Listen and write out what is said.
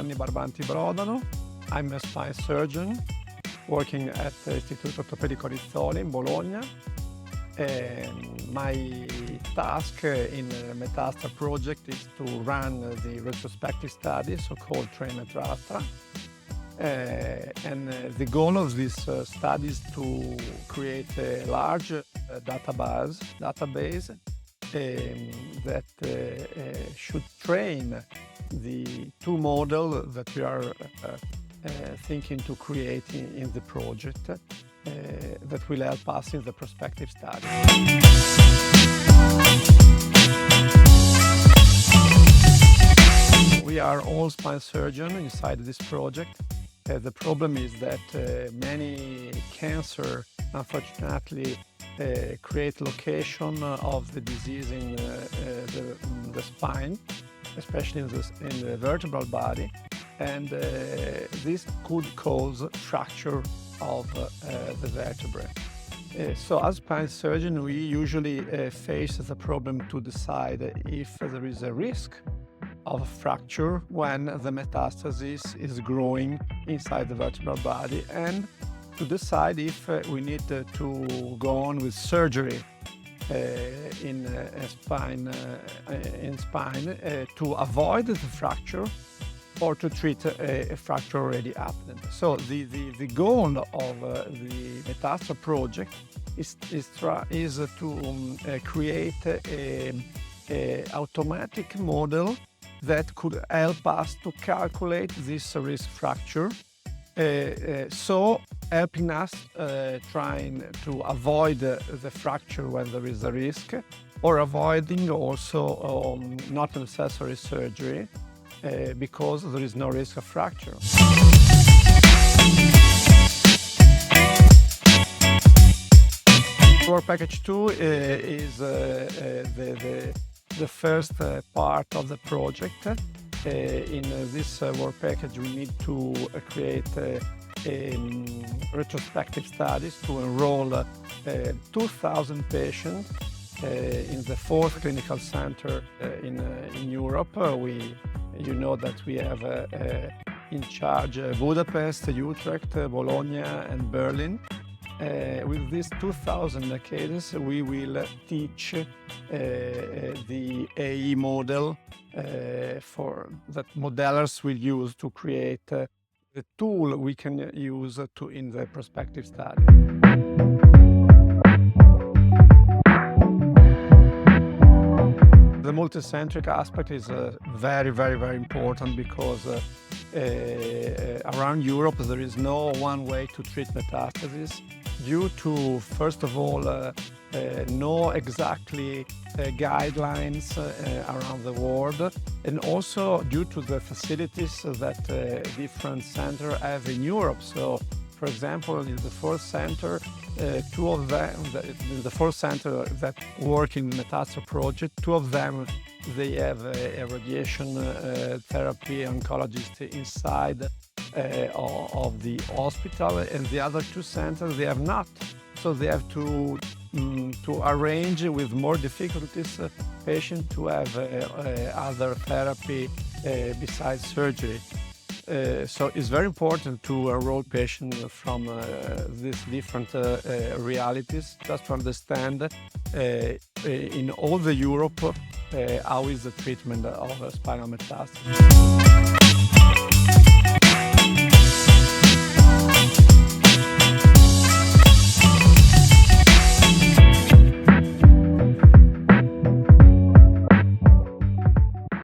Giovanni Barbanti Brodano. I'm a spine surgeon working at the Istituto Ortopedico Rizzoli in Bologna. My task in the METASTRA project is to run the retrospective study, so-called METASTRA. And the goal of this study is to create a large database that should train the two models that we are thinking to create in the project that will help us in the prospective study. We are all spine surgeons inside this project. The problem is that many cancer, unfortunately, create location of the disease in the spine, especially in the vertebral body, and this could cause fracture of the vertebrae. So as spine surgeon, we usually face the problem to decide if there is a risk of fracture when the metastasis is growing inside the vertebral body, and to decide if we need to go on with surgery in spine to avoid the fracture or to treat a fracture already happened. So the goal of the METASTRA project is to create a automatic model that could help us to calculate this risk fracture, so helping us trying to avoid the fracture when there is a risk, or avoiding also not necessary surgery because there is no risk of fracture. Work package 2 is the first part of the project. In this work package, we need to create retrospective studies to enroll 2,000 patients in the 4th clinical center in Europe. You know that we have in charge Budapest, Utrecht, Bologna, and Berlin. With these 2,000 cases, we will teach the AE model that modelers will use to create the tool we can use in the prospective study. The multicentric aspect is very, very, very important because around Europe there is no one way to treat metastasis due to, first of all, no exactly guidelines around the world, and also due to the facilities that different centers have in Europe. So, for example, in the 4th center, two of them, the 4th center that work in the METASTRA project, two of them, they have a radiation therapy oncologist inside of the hospital, and the other two centers, they have not. So they have to arrange with more difficulties patients to have other therapy besides surgery. So it's very important to enroll patients from these different realities, just to understand in all the Europe how is the treatment of spinal metastasis.